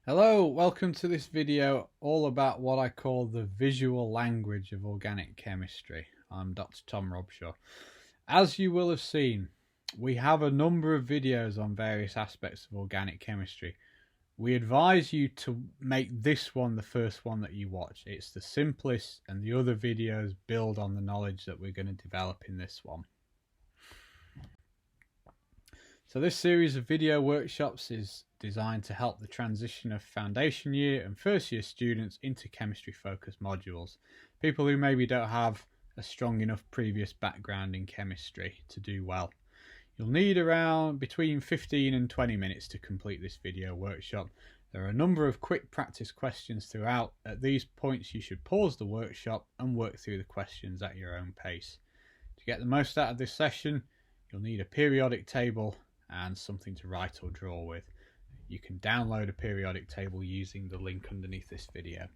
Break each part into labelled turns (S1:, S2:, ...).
S1: Hello, welcome to this video all about what I call the visual language of organic chemistry. I'm Dr. Tom Robshaw. As you will have seen, we have a number of videos on various aspects of organic chemistry. We advise you to make this one the first one that you watch. It's the simplest and the other videos build on the knowledge that we're going to develop in this one. So this series of video workshops is designed to help the transition of foundation year and first year students into chemistry focused modules. People who maybe don't have a strong enough previous background in chemistry to do well. You'll need around between 15 and 20 minutes to complete this video workshop. There are a number of quick practice questions throughout. At these points you should pause the workshop and work through the questions at your own pace. To get the most out of this session, you'll need a periodic table and something to write or draw with. You can download a periodic table using the link underneath this video.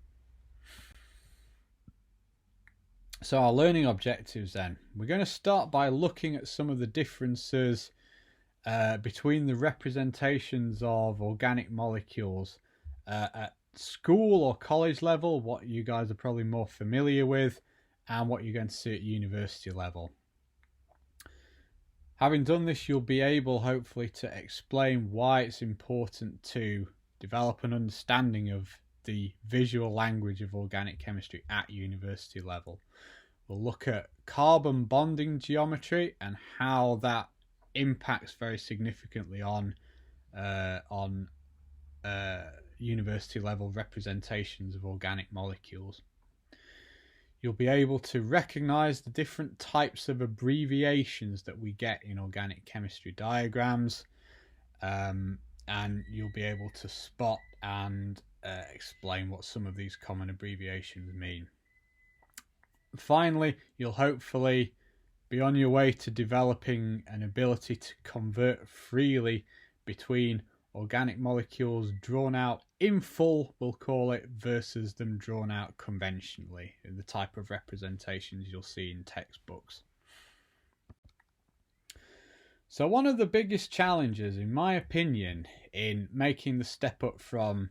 S1: So our learning objectives then. We're going to start by looking at some of the differences between the representations of organic molecules at school or college level, what you guys are probably more familiar with, and what you're going to see at university level. Having done this, you'll be able, hopefully, to explain why it's important to develop an understanding of the visual language of organic chemistry at university level. We'll look at carbon bonding geometry and how that impacts very significantly on university level representations of organic molecules. You'll be able to recognize the different types of abbreviations that we get in organic chemistry diagrams, and you'll be able to spot and explain what some of these common abbreviations mean. Finally, you'll hopefully be on your way to developing an ability to convert freely between organic molecules drawn out in full, we'll call it, versus them drawn out conventionally, the type of representations you'll see in textbooks. So one of the biggest challenges, in my opinion, in making the step up from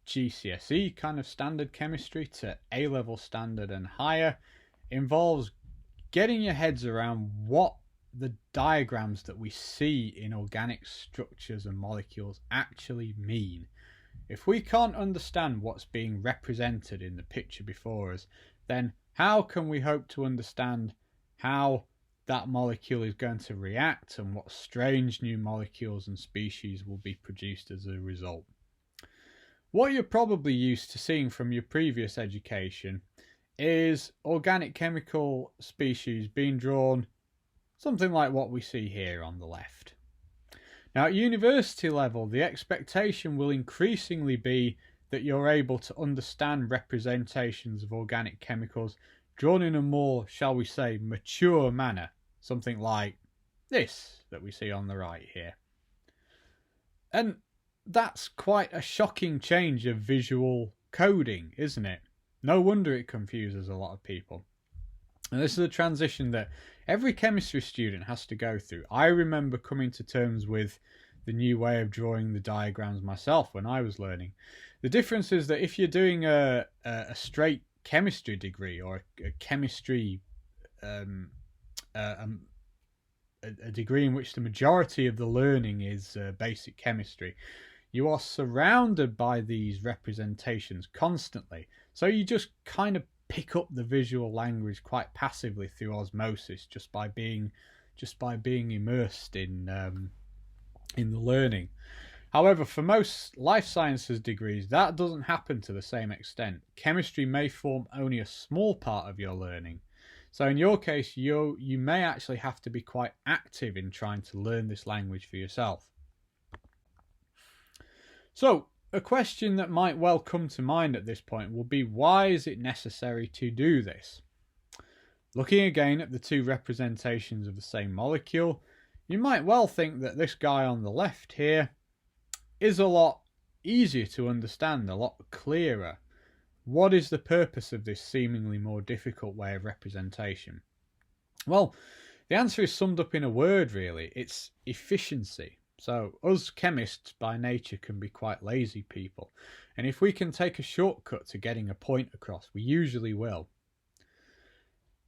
S1: GCSE kind of standard chemistry to A-level standard and higher involves getting your heads around what the diagrams that we see in organic structures and molecules actually mean. If we can't understand what's being represented in the picture before us, then how can we hope to understand how that molecule is going to react and what strange new molecules and species will be produced as a result? What you're probably used to seeing from your previous education is organic chemical species being drawn something like what we see here on the left. Now at university level, the expectation will increasingly be that you're able to understand representations of organic chemicals drawn in a more, shall we say, mature manner. Something like this that we see on the right here. And that's quite a shocking change of visual coding, isn't it? No wonder it confuses a lot of people. And this is a transition that every chemistry student has to go through. I remember coming to terms with the new way of drawing the diagrams myself when I was learning. The difference is that if you're doing a straight chemistry degree or a chemistry, a degree in which the majority of the learning is basic chemistry, you are surrounded by these representations constantly. So you just kind of pick up the visual language quite passively through osmosis, just by being immersed in the learning. However, for most life sciences degrees, that doesn't happen to the same extent. Chemistry may form only a small part of your learning. So in your case, you may actually have to be quite active in trying to learn this language for yourself. So a question that might well come to mind at this point will be, why is it necessary to do this? Looking again at the two representations of the same molecule, you might well think that this guy on the left here is a lot easier to understand, a lot clearer. What is the purpose of this seemingly more difficult way of representation? Well, the answer is summed up in a word, really. It's efficiency. So us chemists by nature can be quite lazy people. And if we can take a shortcut to getting a point across, we usually will.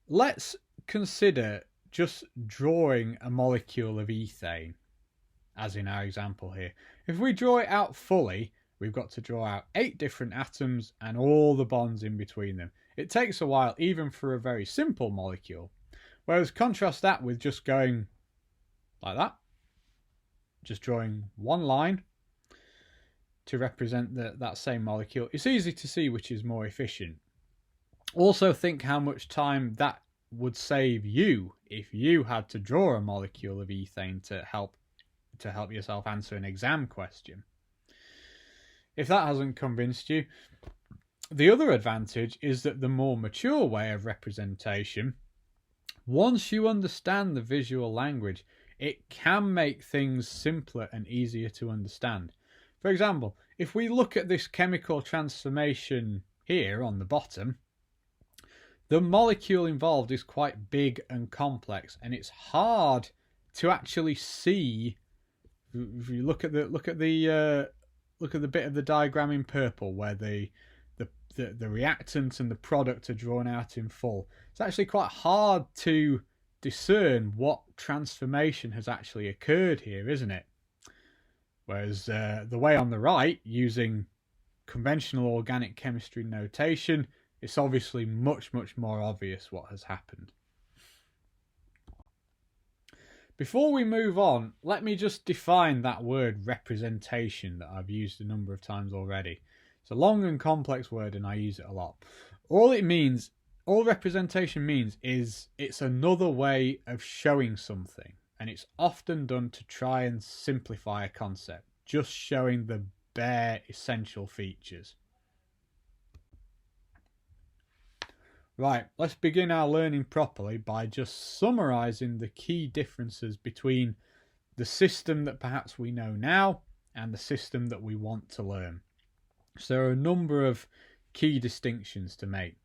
S1: Let's consider just drawing a molecule of ethane, as in our example here. If we draw it out fully, we've got to draw out 8 different atoms and all the bonds in between them. It takes a while even for a very simple molecule. Whereas contrast that with just going like that, just drawing one line to represent that same molecule. It's easy to see which is more efficient. Also think how much time that would save you if you had to draw a molecule of ethane to help yourself answer an exam question. If that hasn't convinced you, the other advantage is that the more mature way of representation, once you understand the visual language, it can make things simpler and easier to understand. For example, if we look at this chemical transformation here on the bottom, the molecule involved is quite big and complex, and it's hard to actually see. If you look at the bit of the diagram in purple where the reactant and the product are drawn out in full, it's actually quite hard to discern what transformation has actually occurred here, isn't it? Whereas the way on the right, using conventional organic chemistry notation, it's obviously much more obvious what has happened. Before we move on, let me just define that word representation that I've used a number of times already. It's a long and complex word and I use it a lot. All representation means is it's another way of showing something, and it's often done to try and simplify a concept, just showing the bare essential features. Right, let's begin our learning properly by just summarising the key differences between the system that perhaps we know now and the system that we want to learn. So there are a number of key distinctions to make.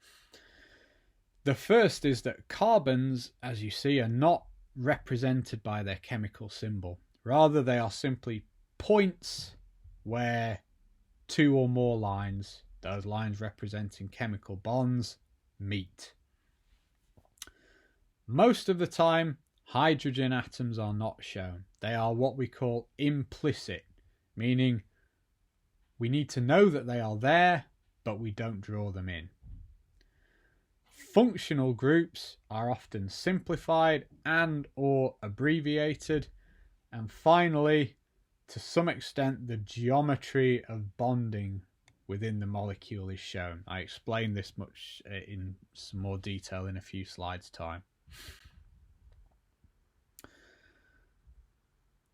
S1: The first is that carbons, as you see, are not represented by their chemical symbol. Rather, they are simply points where 2 or more lines, those lines representing chemical bonds, meet. Most of the time, hydrogen atoms are not shown. They are what we call implicit, meaning we need to know that they are there, but we don't draw them in. Functional groups are often simplified and or abbreviated. And finally, to some extent, the geometry of bonding within the molecule is shown. I explain this much in some more detail in a few slides' time.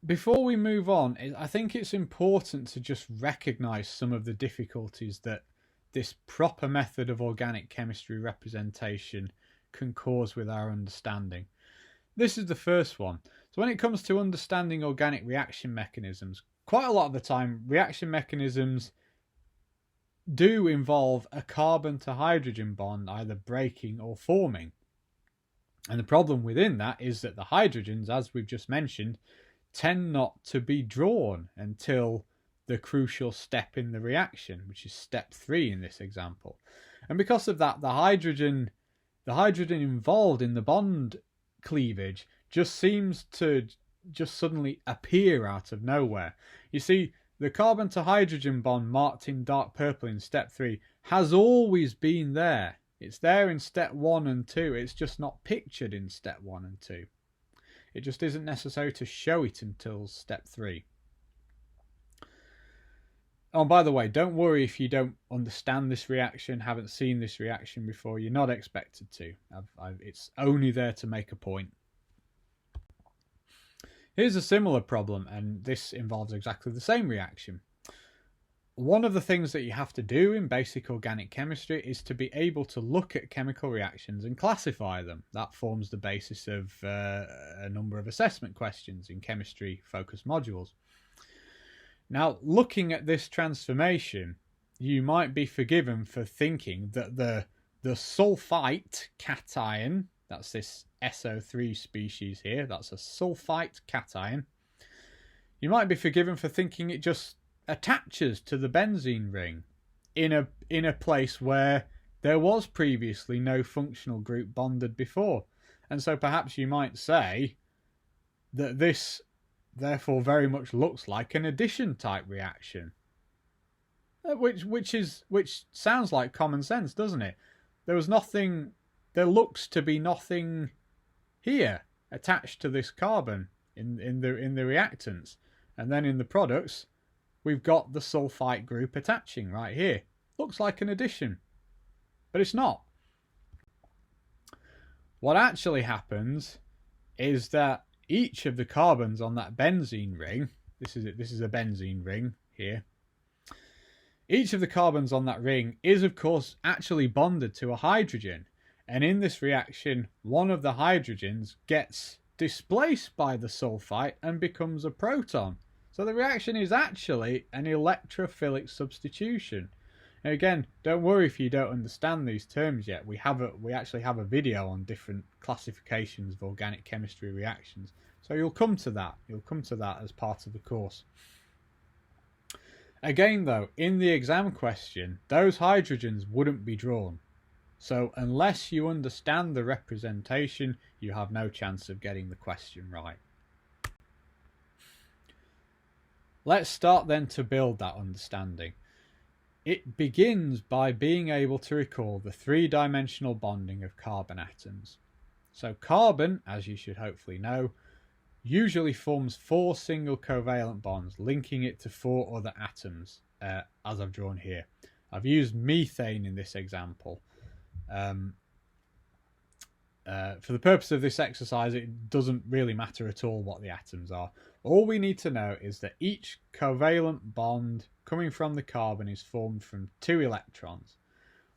S1: Before we move on, I think it's important to just recognise some of the difficulties that this proper method of organic chemistry representation can cause with our understanding. This is the first one. So when it comes to understanding organic reaction mechanisms, quite a lot of the time reaction mechanisms do involve a carbon to hydrogen bond either breaking or forming. And the problem within that is that the hydrogens, as we've just mentioned, tend not to be drawn until the crucial step in the reaction, which is step 3 in this example. And because of that, the hydrogen involved in the bond cleavage just seems to just suddenly appear out of nowhere. You see, the carbon to hydrogen bond marked in dark purple in step 3 has always been there. It's there in step 1 and 2. It's just not pictured in step 1 and 2. It just isn't necessary to show it until step 3. Oh, by the way, don't worry if you don't understand this reaction, haven't seen this reaction before. You're not expected to. It's only there to make a point. Here's a similar problem, and this involves exactly the same reaction. One of the things that you have to do in basic organic chemistry is to be able to look at chemical reactions and classify them. That forms the basis of a number of assessment questions in chemistry-focused modules. Now, looking at this transformation, you might be forgiven for thinking that the sulfite cation, that's this SO3 species here, that's a sulfite cation, You might be forgiven for thinking it just attaches to the benzene ring in a place where there was previously no functional group bonded before. And so perhaps you might say that this therefore very much looks like an addition type reaction. Which sounds like common sense, doesn't it? There looks to be nothing here attached to this carbon in the reactants. And then in the products, we've got the sulfite group attaching right here. Looks like an addition, but it's not. What actually happens is that each of the carbons on that benzene ring, this is a benzene ring here, each of the carbons on that ring is of course actually bonded to a hydrogen, and in this reaction one of the hydrogens gets displaced by the sulfite and becomes a proton. So the reaction is actually an electrophilic substitution. Now again, don't worry if you don't understand these terms yet. We actually have a video on different classifications of organic chemistry reactions. So you'll come to that. You'll come to that as part of the course. Again though, in the exam question, those hydrogens wouldn't be drawn. So unless you understand the representation, you have no chance of getting the question right. Let's start then to build that understanding. It begins by being able to recall the three-dimensional bonding of carbon atoms. So carbon, as you should hopefully know, usually forms 4 single covalent bonds linking it to 4 other atoms, as I've drawn here. I've used methane in this example. For the purpose of this exercise, it doesn't really matter at all what the atoms are. All we need to know is that each covalent bond coming from the carbon is formed from 2 electrons,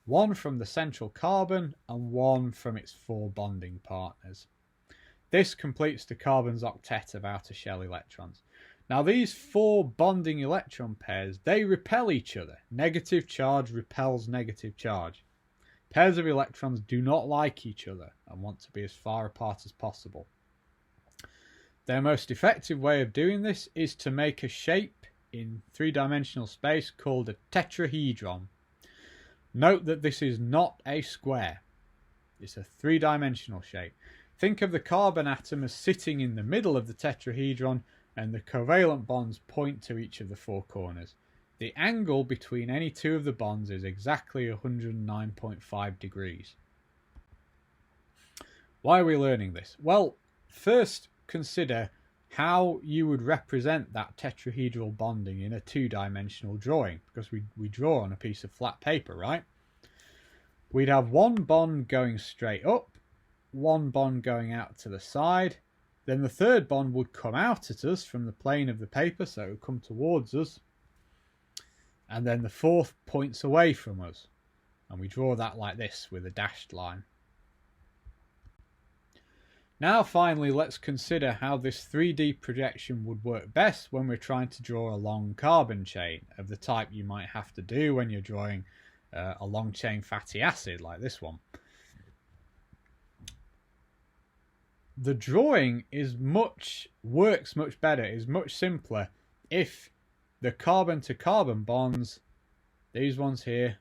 S1: one from the central carbon and one from its 4 bonding partners. This completes the carbon's octet of outer shell electrons. Now these 4 bonding electron pairs, they repel each other. Negative charge repels negative charge. Pairs of electrons do not like each other and want to be as far apart as possible. Their most effective way of doing this is to make a shape in 3-dimensional space called a tetrahedron. Note that this is not a square. It's a 3-dimensional shape. Think of the carbon atom as sitting in the middle of the tetrahedron, and the covalent bonds point to each of the 4 corners. The angle between any 2 of the bonds is exactly 109.5 degrees. Why are we learning this? Well, first consider how you would represent that tetrahedral bonding in a 2-dimensional drawing, because we draw on a piece of flat paper, right? We'd have one bond going straight up, one bond going out to the side, then the third bond would come out at us from the plane of the paper, so it would come towards us, and then the fourth points away from us, and we draw that like this with a dashed line. Now finally, let's consider how this 3D projection would work best when we're trying to draw a long carbon chain of the type you might have to do when you're drawing a long chain fatty acid like this one. The drawing works much better, is much simpler if the carbon to carbon bonds, these ones here,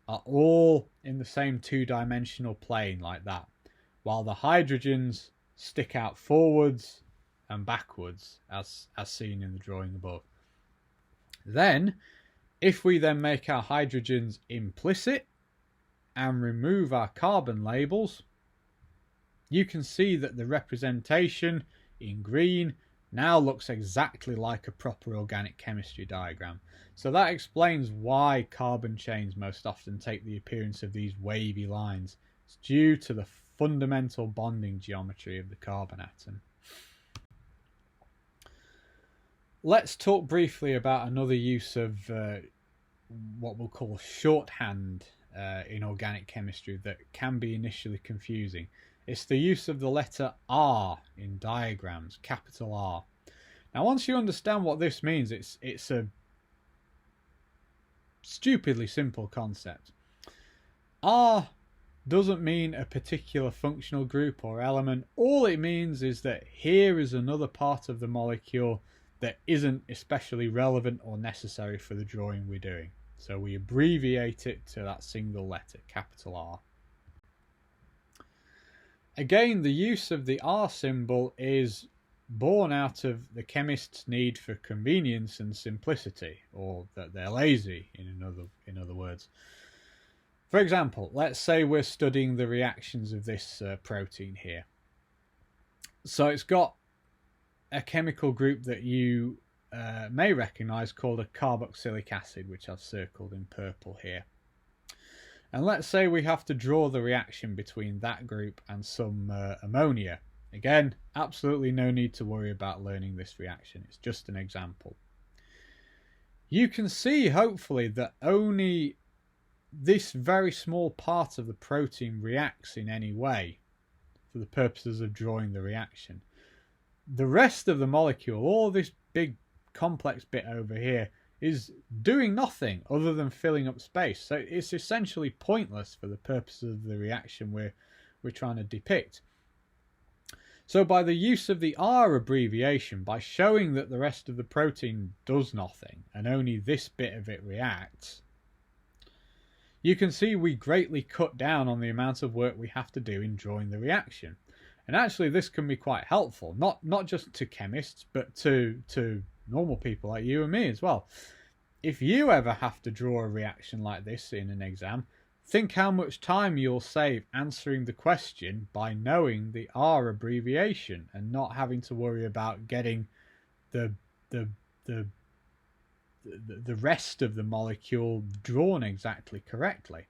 S1: are all in the same 2-dimensional plane like that, while the hydrogens stick out forwards and backwards as seen in the drawing above. Then, if we then make our hydrogens implicit and remove our carbon labels, you can see that the representation in green now looks exactly like a proper organic chemistry diagram. So that explains why carbon chains most often take the appearance of these wavy lines. It's due to the fundamental bonding geometry of the carbon atom. Let's talk briefly about another use of what we'll call shorthand in organic chemistry that can be initially confusing. It's the use of the letter R in diagrams, capital R. Now once you understand what this means, it's a stupidly simple concept. R doesn't mean a particular functional group or element. All it means is that here is another part of the molecule that isn't especially relevant or necessary for the drawing we're doing. So we abbreviate it to that single letter, capital R. Again, the use of the R symbol is born out of the chemist's need for convenience and simplicity, or that they're lazy, in other words. For example, let's say we're studying the reactions of this protein here. So it's got a chemical group that you may recognise called a carboxylic acid, which I've circled in purple here. And let's say we have to draw the reaction between that group and some ammonia. Again, absolutely no need to worry about learning this reaction. It's just an example. You can see, hopefully, that only this very small part of the protein reacts in any way for the purposes of drawing the reaction. The rest of the molecule, all this big complex bit over here, is doing nothing other than filling up space. So it's essentially pointless for the purposes of the reaction we're trying to depict. So by the use of the R abbreviation, by showing that the rest of the protein does nothing and only this bit of it reacts, you can see we greatly cut down on the amount of work we have to do in drawing the reaction. And actually this can be quite helpful, not just to chemists, but to normal people like you and me as well. If you ever have to draw a reaction like this in an exam, think how much time you'll save answering the question by knowing the R abbreviation and not having to worry about getting the rest of the molecule drawn exactly correctly.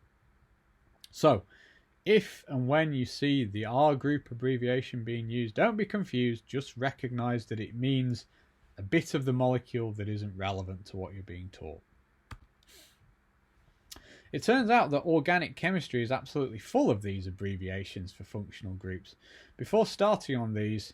S1: So if and when you see the R group abbreviation being used, don't be confused, just recognize that it means a bit of the molecule that isn't relevant to what you're being taught. It turns out that organic chemistry is absolutely full of these abbreviations for functional groups. Before starting on these,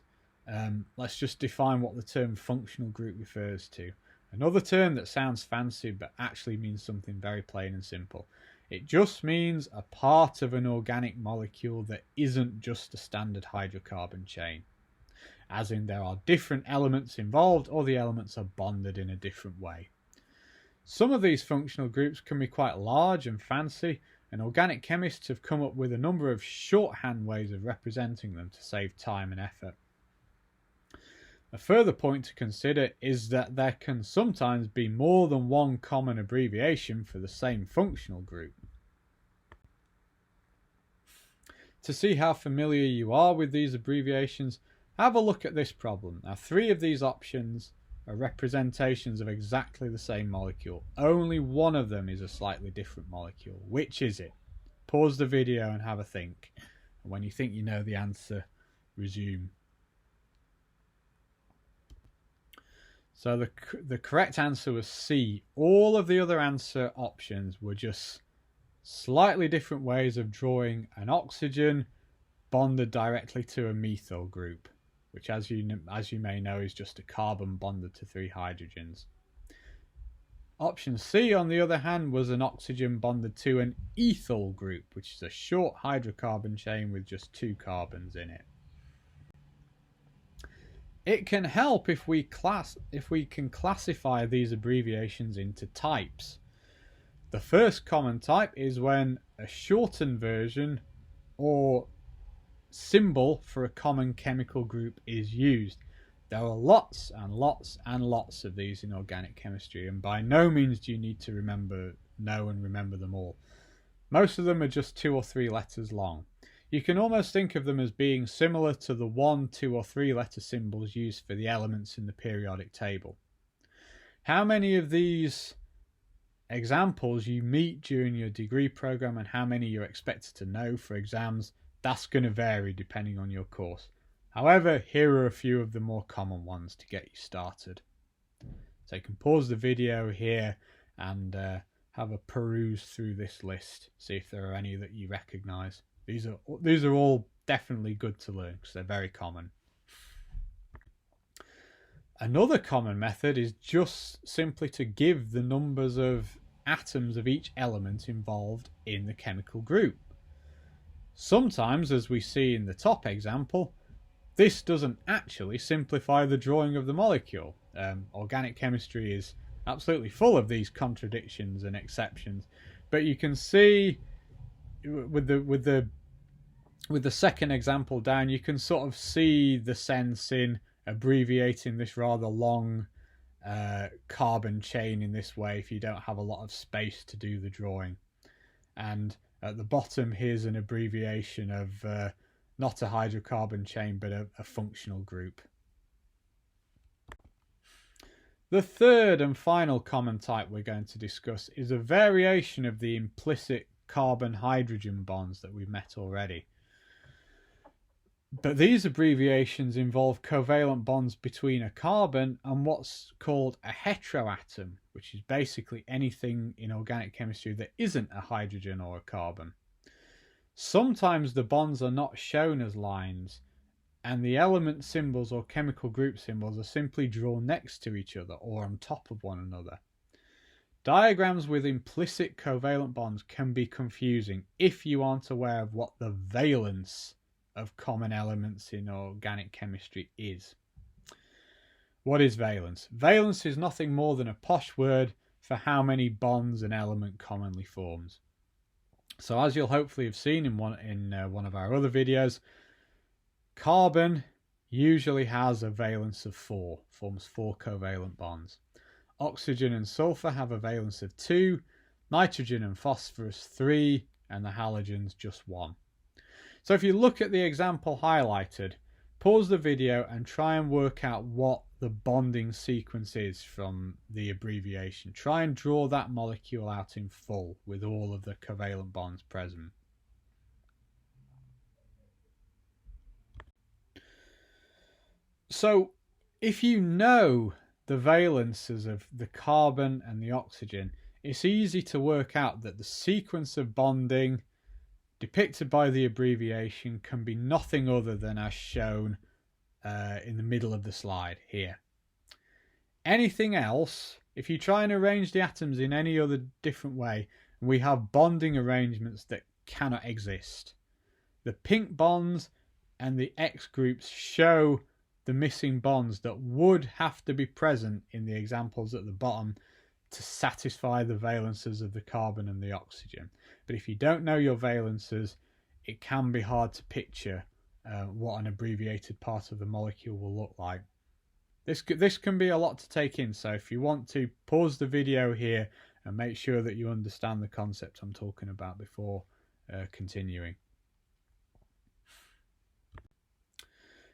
S1: let's just define what the term functional group refers to. Another term that sounds fancy but actually means something very plain and simple. It just means a part of an organic molecule that isn't just a standard hydrocarbon chain. As in, there are different elements involved, or the elements are bonded in a different way. Some of these functional groups can be quite large and fancy, and organic chemists have come up with a number of shorthand ways of representing them to save time and effort. A further point to consider is that there can sometimes be more than one common abbreviation for the same functional group. To see how familiar you are with these abbreviations, have a look at this problem. Now, 3 of these options are representations of exactly the same molecule. Only one of them is a slightly different molecule. Which is it? Pause the video and have a think. And when you think you know the answer, resume. So the correct answer was C. All of the other answer options were just slightly different ways of drawing an oxygen bonded directly to a methyl group, which as you may know is just a carbon bonded to 3 hydrogens. Option C, on the other hand, was an oxygen bonded to an ethyl group, which is a short hydrocarbon chain with just 2 carbons in it. It can help if we can classify these abbreviations into types. The first common type is when a shortened version or symbol for a common chemical group is used. There are lots and lots and lots of these in organic chemistry, and by no means do you need to know and remember them all. Most of them are just 2 or 3 letters long. You can almost think of them as being similar to the 1, 2 or 3 letter symbols used for the elements in the periodic table. How many of these examples you meet during your degree program and how many you're expected to know for exams, that's going to vary depending on your course. However, here are a few of the more common ones to get you started. So you can pause the video here and have a peruse through this list, see if there are any that you recognise. These are all definitely good to learn because they're very common. Another common method is just simply to give the numbers of atoms of each element involved in the chemical group. Sometimes, as we see in the top example, this doesn't actually simplify the drawing of the molecule. Organic chemistry is absolutely full of these contradictions and exceptions, but you can see with the second example down, you can sort of see the sense in abbreviating this rather long carbon chain in this way if you don't have a lot of space to do the drawing. And at the bottom, here's an abbreviation of not a hydrocarbon chain, but a functional group. The third and final common type we're going to discuss is a variation of the implicit carbon-hydrogen bonds that we've met already. But these abbreviations involve covalent bonds between a carbon and what's called a heteroatom, which is basically anything in organic chemistry that isn't a hydrogen or a carbon. Sometimes the bonds are not shown as lines, and the element symbols or chemical group symbols are simply drawn next to each other or on top of one another. Diagrams with implicit covalent bonds can be confusing if you aren't aware of what the valence of common elements in organic chemistry is. What is valence? Valence is nothing more than a posh word for how many bonds an element commonly forms. So as you'll hopefully have seen in one of our other videos, carbon usually has a valence of 4, forms 4 covalent bonds. Oxygen and sulfur have a valence of 2, nitrogen and phosphorus 3, and the halogens just 1. So if you look at the example highlighted, pause the video and try and work out what the bonding sequence is from the abbreviation. Try and draw that molecule out in full with all of the covalent bonds present. So if you know the valences of the carbon and the oxygen, it's easy to work out that the sequence of bonding depicted by the abbreviation can be nothing other than as shown in the middle of the slide here. Anything else, if you try and arrange the atoms in any other different way, we have bonding arrangements that cannot exist. The pink bonds and the X groups show the missing bonds that would have to be present in the examples at the bottom to satisfy the valences of the carbon and the oxygen. But if you don't know your valences, it can be hard to picture what an abbreviated part of the molecule will look like. This can be a lot to take in, so if you want to, pause the video here and make sure that you understand the concept I'm talking about before continuing.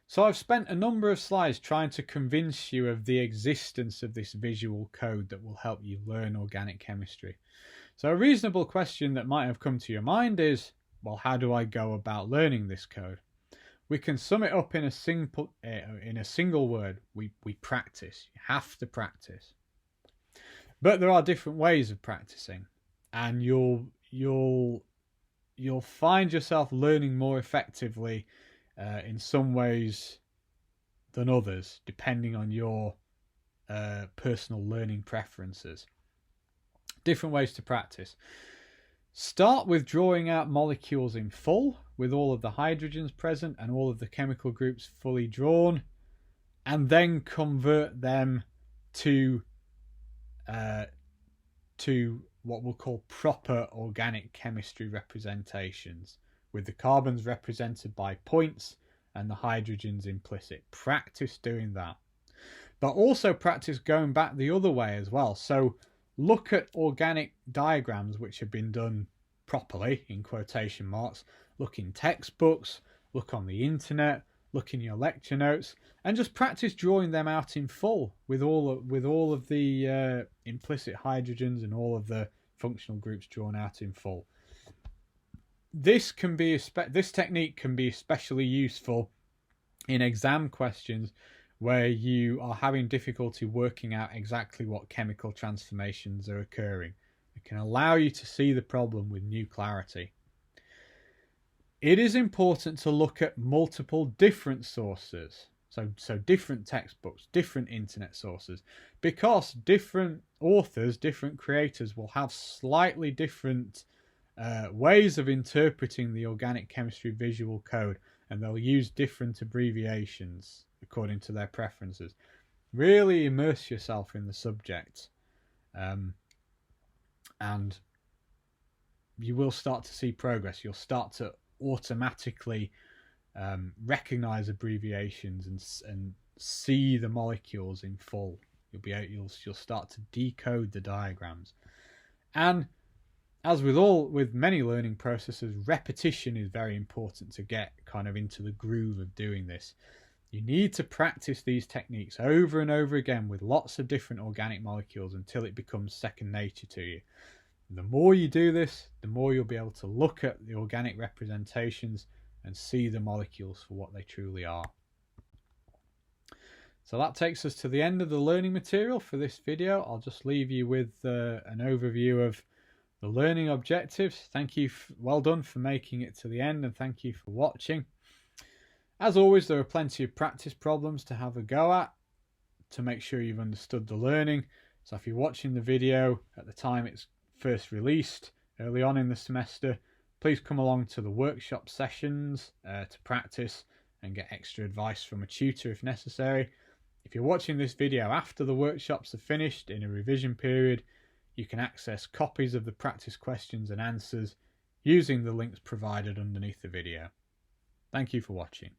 S1: So I've spent a number of slides trying to convince you of the existence of this visual code that will help you learn organic chemistry. So a reasonable question that might have come to your mind is, well, how do I go about learning this code? We can sum it up in a single word. We practice. You have to practice. But there are different ways of practicing, and you'll find yourself learning more effectively in some ways than others, depending on your personal learning preferences. Different ways to practice. Start with drawing out molecules in full with all of the hydrogens present and all of the chemical groups fully drawn, and then convert them to what we'll call proper organic chemistry representations, with the carbons represented by points and the hydrogens implicit. Practice doing that. But also practice going back the other way as well. So look at organic diagrams which have been done properly, in quotation marks. Look in textbooks, look on the internet, look in your lecture notes, and just practice drawing them out in full with all of the implicit hydrogens and all of the functional groups drawn out in full. This technique can be especially useful in exam questions where you are having difficulty working out exactly what chemical transformations are occurring. It can allow you to see the problem with new clarity. It is important to look at multiple different sources, so different textbooks, different internet sources, because different authors, different creators will have slightly different ways of interpreting the organic chemistry visual code, and they'll use different abbreviations according to their preferences. Really immerse yourself in the subject, and you will start to see progress. You'll start to automatically recognize abbreviations and see the molecules in full. You'll start to decode the diagrams. And as with many learning processes, repetition is very important to get kind of into the groove of doing this. You need to practice these techniques over and over again with lots of different organic molecules until it becomes second nature to you. The more you do this, the more you'll be able to look at the organic representations and see the molecules for what they truly are. So that takes us to the end of the learning material for this video. I'll just leave you with an overview of the learning objectives. Thank you, well done for making it to the end, and thank you for watching. As always, there are plenty of practice problems to have a go at to make sure you've understood the learning. So if you're watching the video at the time it's first released, early on in the semester, please come along to the workshop sessions to practice and get extra advice from a tutor if necessary. If you're watching this video after the workshops are finished in a revision period, you can access copies of the practice questions and answers using the links provided underneath the video. Thank you for watching.